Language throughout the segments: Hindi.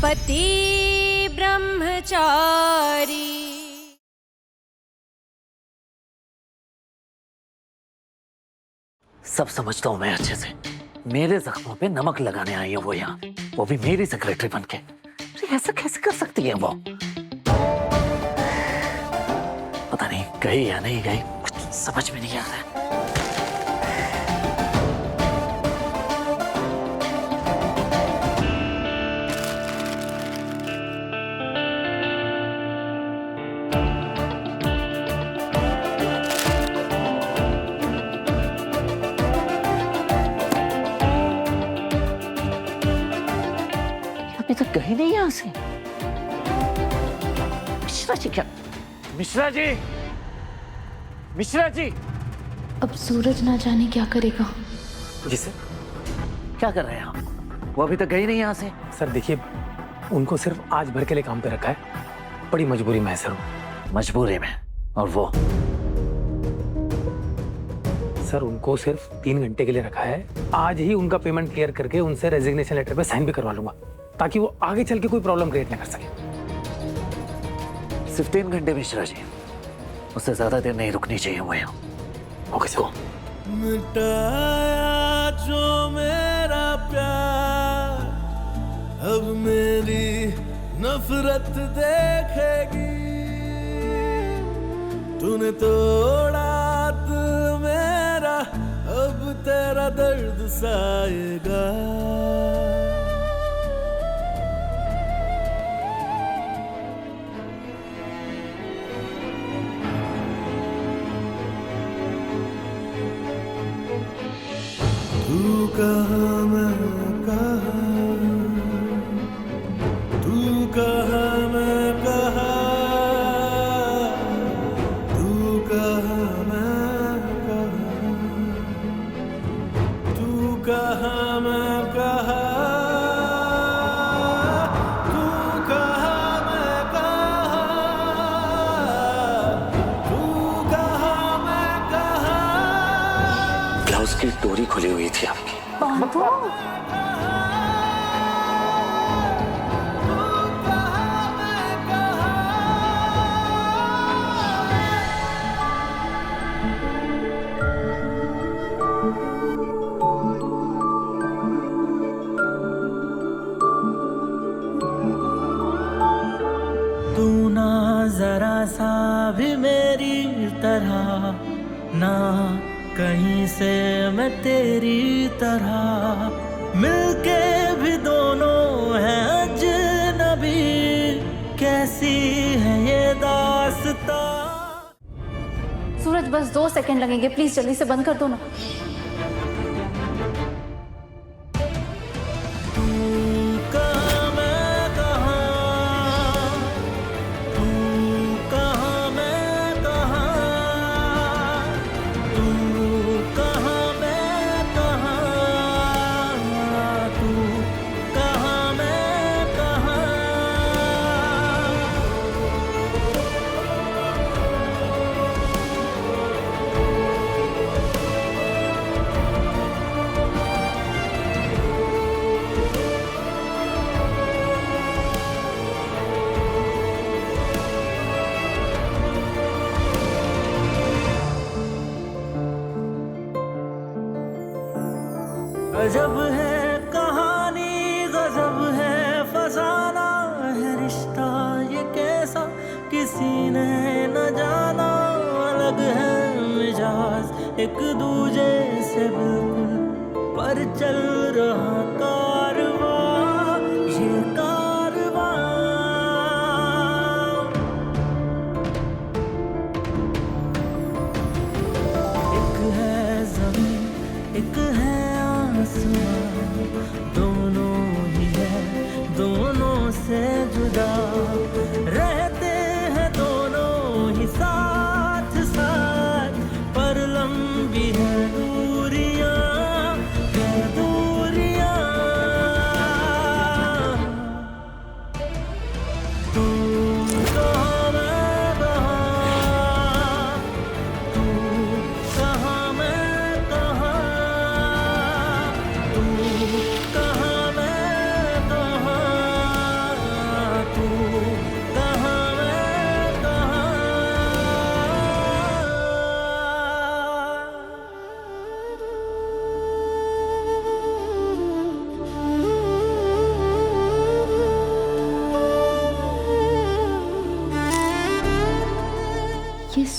पति ब्रह्मचारी। सब समझता हूँ मैं अच्छे से। मेरे जख्मों पे नमक लगाने आई है वो यहाँ, वो भी मेरी सेक्रेटरी बनके। ऐसा कैसे कर सकती है वो? पता नहीं गई या नहीं गई, कुछ समझ में नहीं आ रहा है। अभी तक गई नहीं यहाँ से। मिश्रा जी क्या? मिश्रा जी, मिश्रा जी। अब सूरज ना जाने क्या करेगा। जी सर। क्या कर रहे हैं आप? वो अभी तक गई नहीं यहाँ से। सर देखिए, उनको सिर्फ आज भर के लिए काम पे रखा है, बड़ी मजबूरी में है सर। मजबूरी में? और वो? सर उनको सिर्फ 3 घंटे के लिए रखा है। आज ही उनका पेमेंट क्लियर करके उनसे रेजिग्नेशन लेटर पे साइन भी करवा लूंगा, ताकि वो आगे चल के कोई प्रॉब्लम क्रिएट ना कर सके। सिर्फ 3 घंटे मिश्रा जी, उससे ज्यादा देर नहीं रुकनी चाहिए वो यहाँ। Okay sir. मिटाया जो मेरा प्यार, अब मेरी नफरत देखेगी। तूने तोड़ा दिल मेरा, अब तेरा दर्द साएगा। तू कहाँ मैं कहाँ, तू कहाँ मैं कहाँ, तू कहाँ मैं कहाँ, तू कहाँ मैं कहाँ, तू कहाँ मैं कहाँ, तू कहाँ मैं कहाँ। ब्लाउज की डोरी खुली हुई थी आपकी। तू ना जरा सा भी मेरी तरह, ना कहीं से मैं तेरी तरह। मिलके भी दोनों हैं अजनबी, कैसी है ये दास्तां। सूरज बस 2 सेकंड लगेंगे, प्लीज जल्दी से बंद कर दो ना। गजब है कहानी, गजब है फसाना, है रिश्ता ये कैसा किसी ने न जाना। अलग है मिजाज एक दूजे से बिल्कुल, पर चल रहा कारवां ये कारवां। एक है ज़मीन एक है दोनों ही है, दोनों से जुदा रहते हैं दोनों ही साथ साथ, पर लंबी है दूरियां, है दूरियां। तू कहाँ मैं कहाँ, तू कहाँ मैं कहाँ, तू कहाँ मैं कहाँ,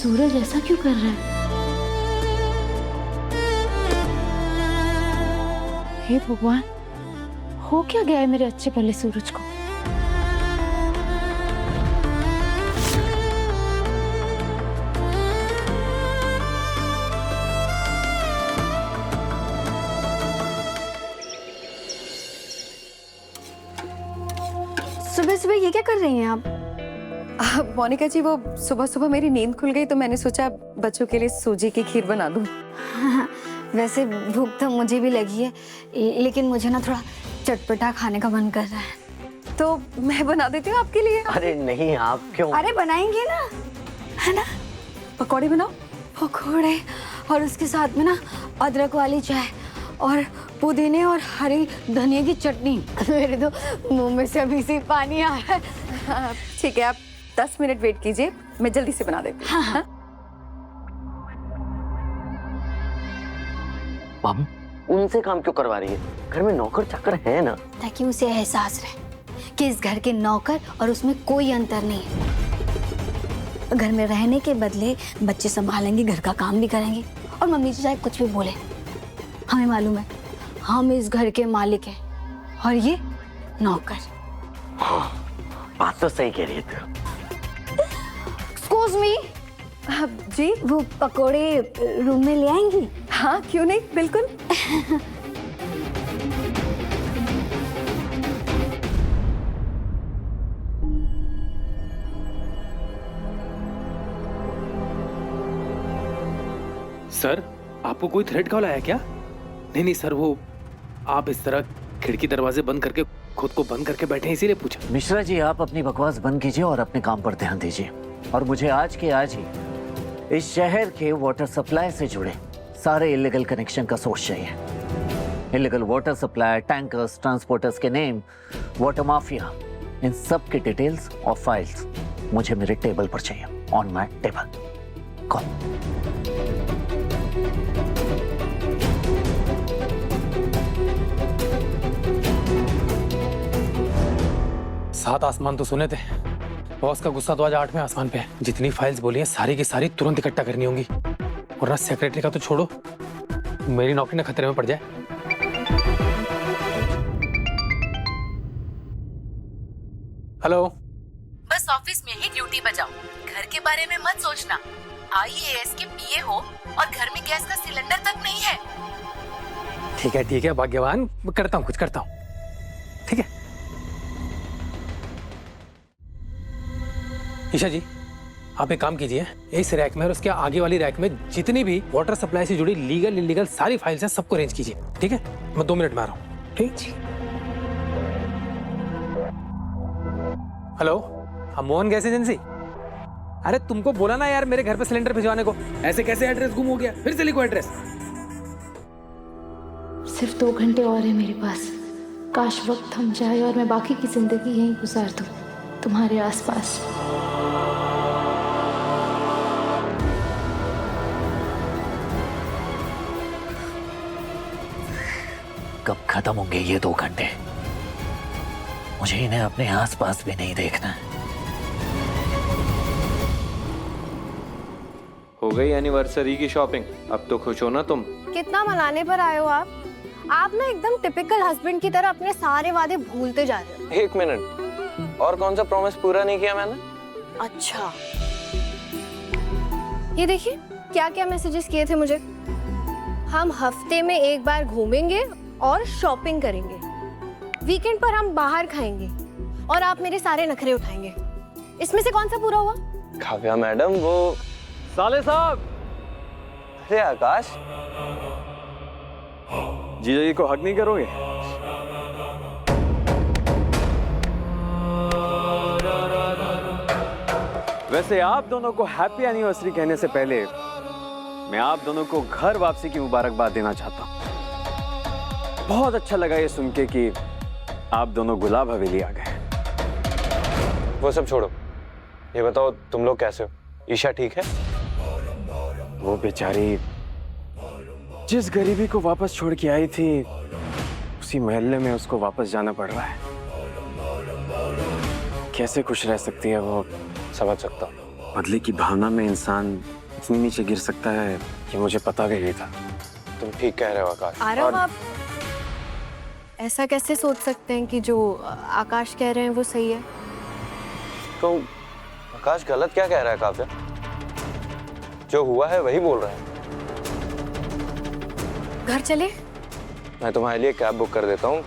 सूरज ऐसा क्यों कर रहा है? हे भगवान, हो क्या गया है मेरे अच्छे भले सूरज को? सुबह सुबह ये क्या कर रही हैं आप? मोनिका जी, वो सुबह सुबह मेरी नींद खुल गई तो मैंने सोचा बच्चों के लिए सूजी की खीर बना दूं। वैसे भूख तो मुझे भी लगी है, लेकिन मुझे ना थोड़ा चटपटा खाने का मन कर रहा है। तो मैं बना देती हूँ आपके लिए। अरे नहीं, आप क्यों? अरे बनाएंगे ना, है ना? पकौड़े बनाओ। पकोड़े, और उसके साथ में ना अदरक वाली चाय और पुदीने और हरी धनिया की चटनी। मेरे तो मुंह में से अभी से पानी आ रहा है। हाँ, ठीक है, आप 10 मिनट वेट कीजिए, मैं जल्दी से बना देती हूँ। हाँ। मम, उनसे काम क्यों करवा रही है? घर में नौकर चाकर है ना। ताकि उसे एहसास रहे कि इस घर के नौकर और उसमें कोई अंतर नहीं है। घर में रहने के बदले बच्चे संभालेंगे, घर का काम भी करेंगे, और मम्मी जी चाहे कुछ भी बोले, हमें मालूम है हम इस घर के मालिक हैं और ये नौकर। हाँ, बात तो सही कह रही है तू। एक्सक्यूज मी, जी, वो पकोड़े रूम में ले आएंगी? हाँ क्यों नहीं, बिल्कुल। सर, आपको कोई थ्रेट कॉल आया क्या? नहीं नहीं सर, वो आप इस तरह खिड़की दरवाजे बंद करके खुद को बंद करके बैठे हैं, इसीलिए पूछा। मिश्रा जी, आप अपनी बकवास बंद कीजिए और अपने काम पर ध्यान दीजिए। और मुझे आज के आज ही इस शहर के वाटर सप्लाई से जुड़े सारे इलीगल कनेक्शन का सोर्स चाहिए। Illegal water supply, tankers, transporters के नेम, वाटर माफिया, इन सब की डिटेल्स और फाइल्स मुझे मेरे टेबल पर चाहिए, ऑन माय टेबल। कॉल। सात आसमान तो सुने थे, बॉस का गुस्सा तो आज 8वें आसमान पे है। जितनी फाइल्स बोली है सारी की सारी तुरंत इकट्ठा करनी होंगी, वरना सेक्रेटरी का तो छोड़ो, मेरी नौकरी ना खतरे में पड़ जाए। हेलो, बस ऑफिस में ही ड्यूटी बजाओ, घर के बारे में मत सोचना। IAS के PA हो और घर में गैस का सिलेंडर तक नहीं है। ठीक है भाग्यवान, मैं करता हूँ, कुछ करता हूँ। ठीक है ईशा जी, आप एक काम कीजिए, इस रैक में और उसके आगे वाली रैक में जितनी भी वाटर सप्लाई से जुड़ी लीगल इलीगल सारी फाइल्स हैं, सबको अरेंज कीजिए। ठीक है, मैं 2 मिनट में आ रहा हूँ। ठीक। हेलो, हम मोहन गैस एजेंसी। अरे तुमको बोला ना यार मेरे घर पे सिलेंडर भिजवाने को, ऐसे कैसे एड्रेस गुम हो गया? फिर से लिखो एड्रेस। सिर्फ 2 घंटे और है मेरे पास। काश वक्त थम जाए और मैं बाकी की जिंदगी यहीं गुजार दूं, तुम्हारे आसपास। कब खत्म होंगे ये 2 घंटे? मुझे इन्हें अपने आसपास भी नहीं देखना है। हो गई एनिवर्सरी की शॉपिंग? अब तो खुश हो ना तुम? कितना मनाने पर आए हो आप? आप ना एकदम टिपिकल हस्बैंड की तरह अपने सारे वादे भूलते जा रहे हो। 1 मिनट, और कौन सा प्रॉमिस पूरा नहीं किया मैंने? अच्छा, ये देखिए क्या क्या मैसेजेस किए थे मुझे। हम हफ्ते में 1 बार घूमेंगे और शॉपिंग करेंगे, वीकेंड पर हम बाहर खाएंगे और आप मेरे सारे नखरे उठाएंगे। इसमें से कौन सा पूरा हुआ? काव्या मैडम, वो साले साहब। अरे आकाश, जीजा जी को हक नहीं करोगे? वैसे आप दोनों को हैप्पी एनिवर्सरी कहने से पहले मैं आप दोनों को घर वापसी की मुबारकबाद देना चाहता हूँ। बहुत अच्छा लगा ये सुन के कि आप दोनों गुलाब हवेली आ गए। वो सब छोड़ो, ये बताओ तुम लोग कैसे हो? ईशा ठीक है? वो बेचारी जिस गरीबी को वापस छोड़ के आई थी, उसी मोहल्ले में उसको वापस जाना पड़ रहा है। कैसे खुश रह सकती है वो, समझ सकता हूँ। बदले की भावना में इंसान इतनी नीचे गिर सकता है कि मुझे पता भी नहीं था। तुम ठीक कह रहे हो आकाश। आरव, आप ऐसा कैसे सोच सकते हैं कि जो आकाश कह रहे हैं वो सही है? तो आकाश गलत क्या कह रहा है काव्या? जो हुआ है वही बोल रहा है। घर चले? मैं तुम्हारे लिए कैब बुक कर देता हूँ,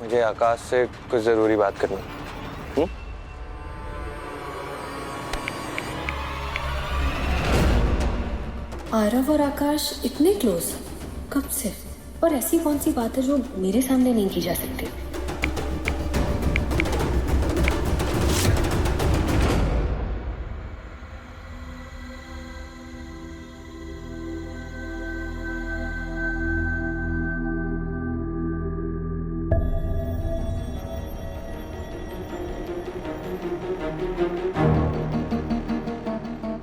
मुझे आकाश से कुछ जरूरी बात करनी है। आरव और आकाश इतने क्लोज कब से? और ऐसी कौन सी बात है जो मेरे सामने नहीं की जा सकती?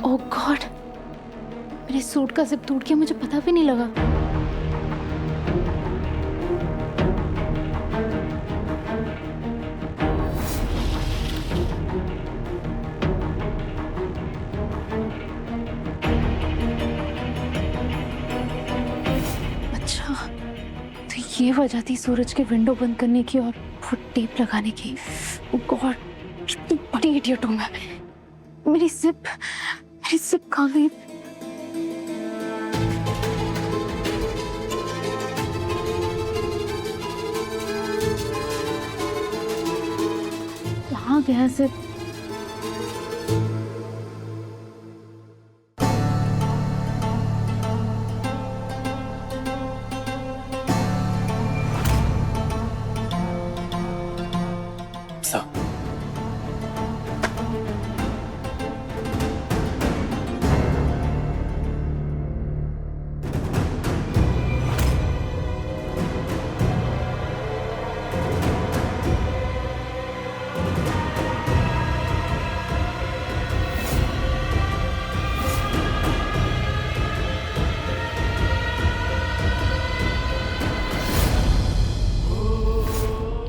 ओह गॉड, मेरे सूट का जिप टूट गया, मुझे पता भी नहीं लगा। अच्छा, तो ये वजह थी सूरज के विंडो बंद करने की और वो टेप लगाने की। ओह गॉड, कितनी बड़ी इडियट हूँ मैं। मेरी जिप कहाँ गई? कहाँ गया जिप?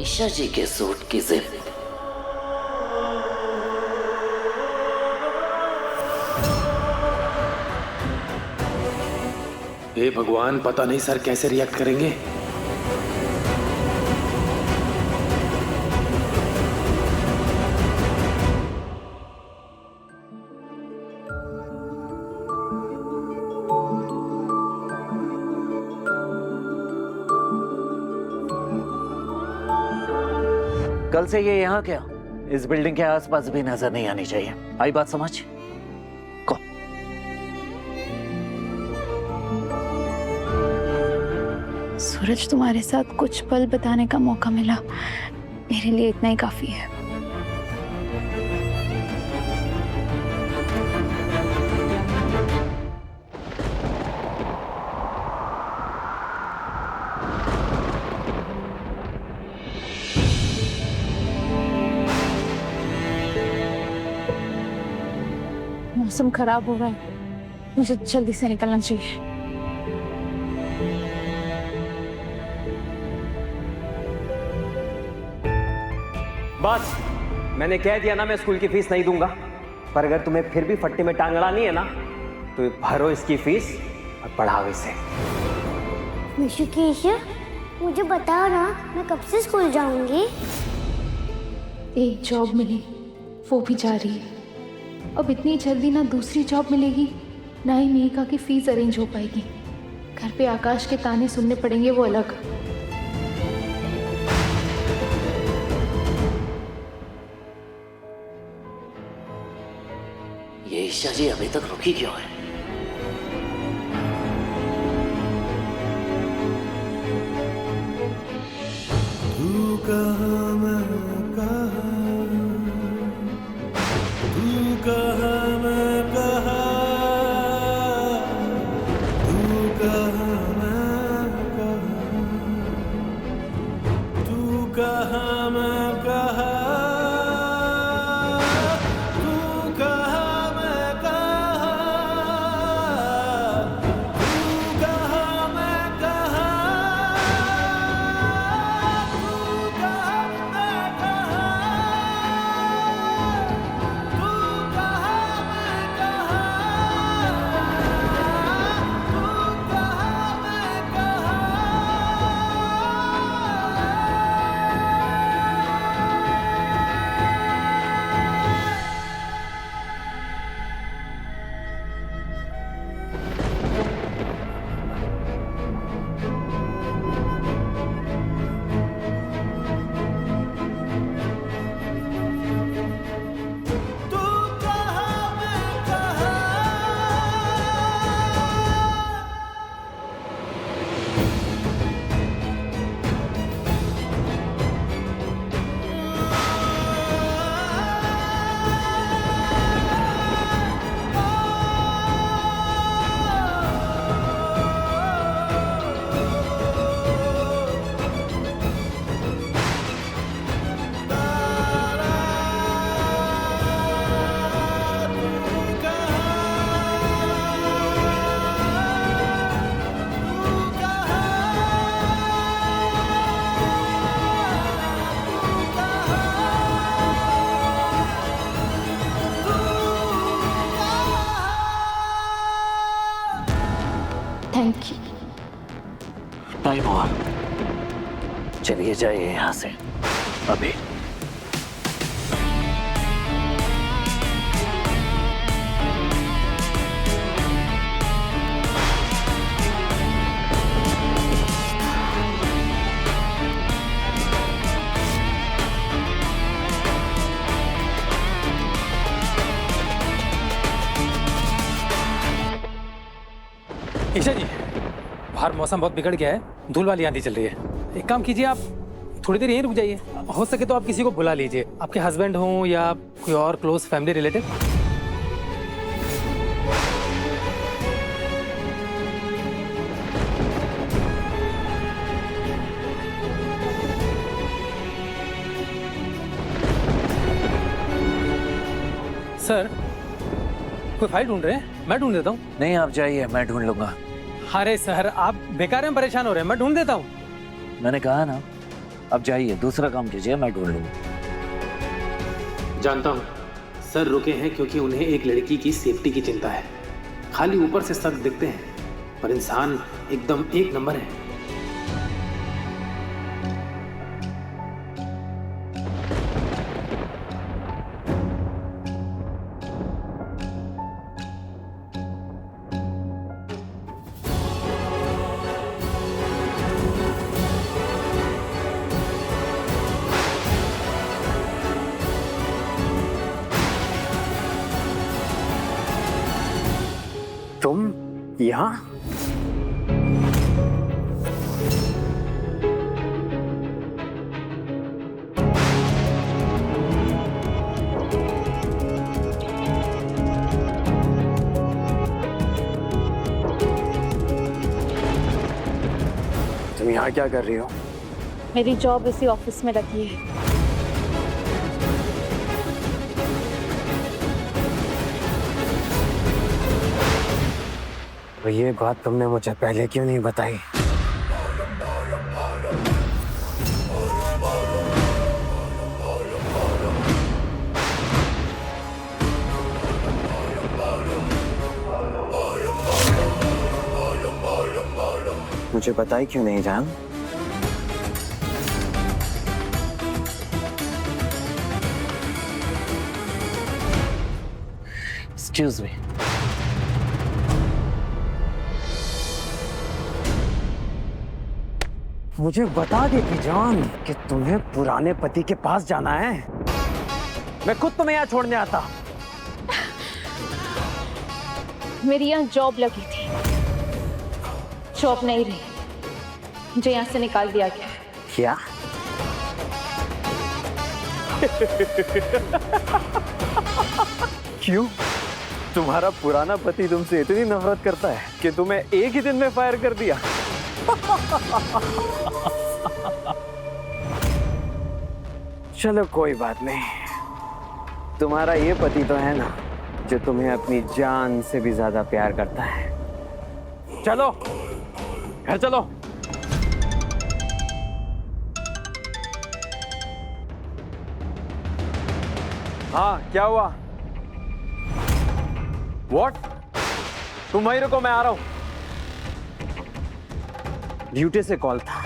ईशा जी के सूट की जिप। हे भगवान, पता नहीं सर कैसे रिएक्ट करेंगे। कल से ये यहाँ क्या, इस बिल्डिंग के आसपास भी नजर नहीं आनी चाहिए। आई बात समझ? को सूरज, तुम्हारे साथ कुछ पल बिताने का मौका मिला, मेरे लिए इतना ही काफी है। मौसम खराब हो रहा है, मुझे जल्दी से निकलना चाहिए। बस, मैंने कह दिया ना, मैं स्कूल की फीस नहीं दूंगा। पर अगर तुम्हें फिर भी फट्टे में टांग अड़ानी है ना, तो भरो इसकी फीस और पढ़ाओ इसे। मुझे बताओ ना, मैं कब से स्कूल जाऊंगी? एक जॉब मिली, वो भी जा रही है। अब इतनी जल्दी ना दूसरी जॉब मिलेगी, ना ही मेहिका की फीस अरेंज हो पाएगी। घर पे आकाश के ताने सुनने पड़ेंगे, वो अलग। ये ईशा जी अभी तक रुकी क्यों है? तू कहाँ मैं कहाँ, तू कहाँ मैं कहाँ, तू कहाँ मैं कहाँ, तू कहाँ मैं कहाँ, तू कहाँ मैं कहाँ, तू कहाँ मैं कहाँ, तू कहाँ चलिए जाइए यहाँ से अभी। ईशा जी, बाहर मौसम बहुत बिगड़ गया है, धूल वाली आंधी चल रही है। एक काम कीजिए, आप थोड़ी देर यहीं रुक जाइए। हो सके तो आप किसी को बुला लीजिए, आपके हस्बैंड हों या कोई और क्लोज फैमिली रिलेटिव। सर, कोई फाइल ढूंढ रहे हैं? मैं ढूंढ देता हूँ। नहीं, आप जाइए, मैं ढूंढ लूंगा। अरे सर, आप बेकार में परेशान हो रहे हैं, मैं ढूंढ देता हूँ। मैंने कहा ना, अब जाइए, दूसरा काम कीजिए, मैं ढूंढ लूंगा। जानता हूँ सर रुके हैं क्योंकि उन्हें एक लड़की की सेफ्टी की चिंता है। खाली ऊपर से सख्त दिखते हैं पर इंसान एकदम एक नंबर है। तुम यहाँ? तुम यहाँ क्या कर रही हो? मेरी जॉब इसी ऑफिस में लगी है। तो ये बात तुमने मुझे पहले क्यों नहीं बताई? मुझे बताई क्यों नहीं जान? Excuse me. मुझे बता देती जान कि तुम्हें पुराने पति के पास जाना है। मैं खुद तुम्हें यहाँ छोड़ने आता। मेरी यहाँ जॉब लगी थी, जॉब नहीं रही, मुझे यहाँ से निकाल दिया गया। क्या? क्यों? तुम्हारा पुराना पति तुमसे इतनी नफरत करता है कि तुम्हें एक ही दिन में फायर कर दिया? चलो कोई बात नहीं, तुम्हारा ये पति तो है ना जो तुम्हें अपनी जान से भी ज्यादा प्यार करता है। चलो घर चलो। हाँ क्या हुआ? What? तुम वहीं रुको, मैं आ रहा हूं। ड्यूटी से कॉल था,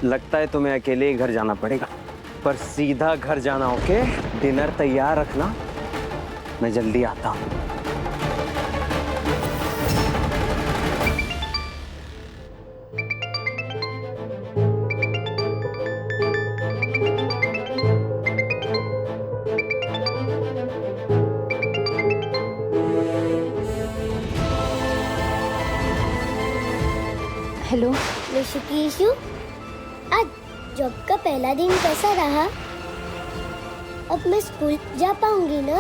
लगता है तुम्हें अकेले ही घर जाना पड़ेगा, पर सीधा घर जाना। ओके, डिनर तैयार रखना, मैं जल्दी आता हूं। हेलो ऋषिकेशु, आज जॉब का पहला दिन कैसा रहा? अब मैं स्कूल जा पाऊंगी ना?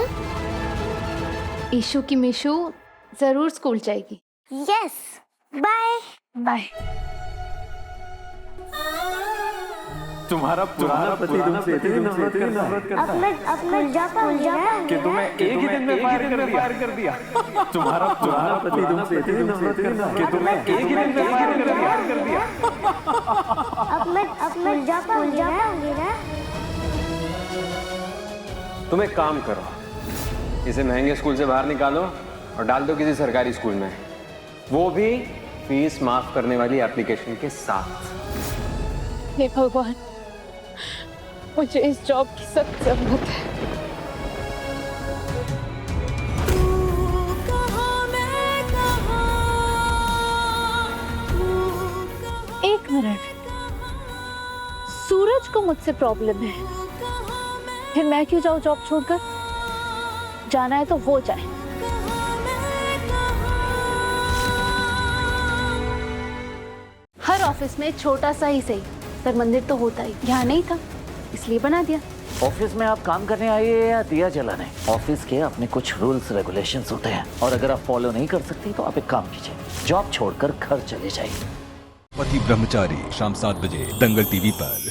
ईशु की मिशु जरूर स्कूल जाएगी। Yes, bye bye. तुम्हारा पुराना पति तुमसे इतनी नफरत करता है अब मैं जा पाऊंगी ना? कि तुम्हें एक ही दिन में फायर कर दिया। तुम्हारा पुराना पति तुमसे इतनी नफरत करता है कि तुम्हें एक ही दिन में फायर कर दिया। अब मैं जा पाऊंगी ना? तुम एक काम करो, इसे महंगे स्कूल से बाहर निकालो और डाल दो किसी सरकारी स्कूल में, वो भी फीस माफ करने वाली एप्लीकेशन के साथ। हे भगवान, मुझे इस जॉब की सख्त जरूरत है। एक मिनट, सूरज को मुझसे प्रॉब्लम है, फिर मैं क्यों जाऊं जॉब छोड़कर? जाना है तो वो जाए। हर ऑफिस में छोटा सा ही सही पर मंदिर तो होता ही, यहाँ नहीं था इसलिए बना दिया। ऑफिस में आप काम करने आइए या दिया जलाने, ऑफिस के अपने कुछ रूल्स रेगुलेशंस होते हैं और अगर आप फॉलो नहीं कर सकती तो आप एक काम कीजिए, जॉब छोड़कर घर चले जाइए। पति ब्रह्मचारी शाम 7 बजे दंगल टीवी पर।